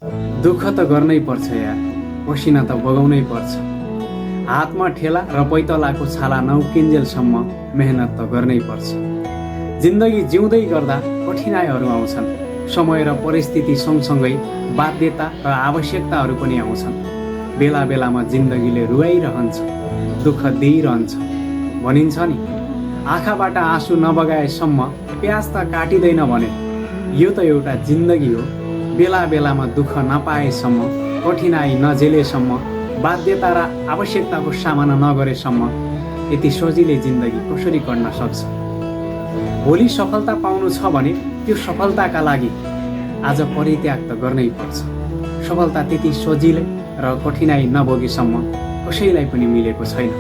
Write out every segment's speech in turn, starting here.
दुःख त गर्नै पर्छ यार, पसिना त बगाउनै पर्छ। हातमा ठेला र पैतलाको छाला नउकिन्जेलसम्म मेहनत त गर्नै पर्छ। जिन्दगी जिउँदै गर्दा कठिनाइहरू आउँछन्। समय र परिस्थिति सँगसँगै बाध्यता र आवश्यकताहरू पनि आउँछन्। बेला बेलामा जिन्दगीले रुवाइरहन्छ, दुःख दिइरहन्छ। भनिन्छ नि, आँखाबाट आँसु नबगाएसम्म प्याज त काटिँदैन भने। यो त एउटा जिन्दगी हो। बेला बेलामा दुःख नपाएसम्म, कठिनाइ नझेलेसम्म, बाध्यता र आवश्यकताको सामना नगरेसम्म यति सजिलै जिन्दगी कसरी कट्न सक्छ? भोलि सफलता पाउनु छ भने त्यो सफलताका लागि आज परित्याग त गर्नै पर्छ। सफलता त्यति सजिलै र कठिनाइ नभोगेसम्म कसैलाई पनि मिलेको छैन।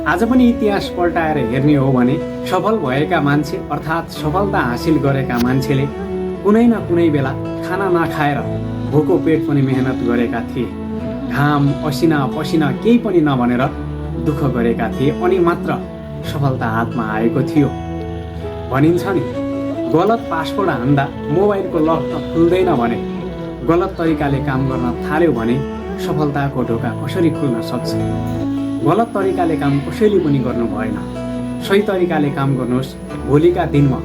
आज पनि इतिहास पल्टाएर हेर्ने हो भने सफल भएका मान्छे अर्थात् सफलता हासिल गरेका मान्छेले कुनै न कुनै बेला खाना नखाएर भोको पेट पनि मेहनत गरेका थिए। घाम असिना पसिना केही पनि नभनेर दुःख गरेका थिए अनि मात्र सफलता हातमा आएको थियो। भनिन्छ नि, गलत पासवर्ड हान्दा मोबाइलको लक त खुल्दैन भने गलत तरिकाले काम गर्न थाल्यो भने सफलताको ढोका कसरी खुल्न सक्छ? गलत तरिकाले काम कसैले पनि गर्नु भएन। सही तरिकाले काम गर्नुहोस्। भोलिका दिनमा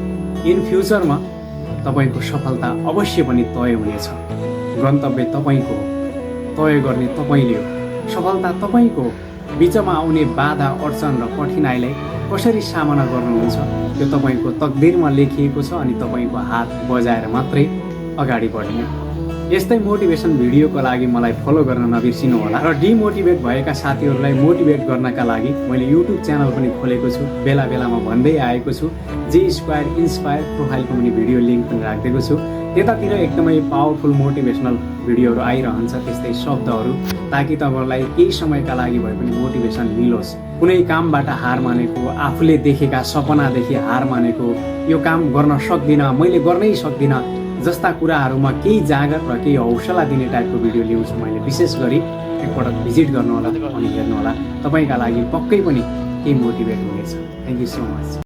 इन फ्युचरमा तपाईँको सफलता अवश्य पनि तय हुनेछ। गन्तव्य तपाईँको हो, तय गर्ने तपाईँले हो, सफलता तपाईँको हो। बिचमा आउने बाधा अडचन र कठिनाइलाई कसरी सामना गर्नुहुन्छ त्यो तपाईँको तकदिरमा लेखिएको छ अनि तपाईँको हात बजाएर मात्रै अगाडि बढ्ने। यस्तै मोटिभेसन भिडियोको लागि मलाई फलो गर्न नबिर्सिनु होला र डिमोटिभेट भएका साथीहरूलाई मोटिभेट गर्नका लागि मैले युट्युब च्यानल पनि खोलेको छु। बेला बेलामा भन्दै आएको छु। जे स्क्वायर इन्स्पायर प्रोफाइलको पनि भिडियो लिङ्क पनि राखिदिएको छु। त्यतातिर एकदमै पावरफुल मोटिभेसनल भिडियोहरू आइरहन्छ, त्यस्तै शब्दहरू, ताकि तपाईँलाई केही समयका लागि भए पनि मोटिभेसन मिलोस्। कुनै कामबाट हार मानेको, आफूले देखेका सपनादेखि हार मानेको, यो काम गर्न सक्दिनँ, मैले गर्नै सक्दिनँ जस्ता कुराहरूमा केही जागत र केही हौसला दिने टाइपको भिडियो ल्याउँछु मैले। विशेष गरी एकपटक भिजिट गर्नुहोला अनि हेर्नुहोला, तपाईँका लागि पक्कै पनि केही मोटिभेट हुनेछ। Thank you so much.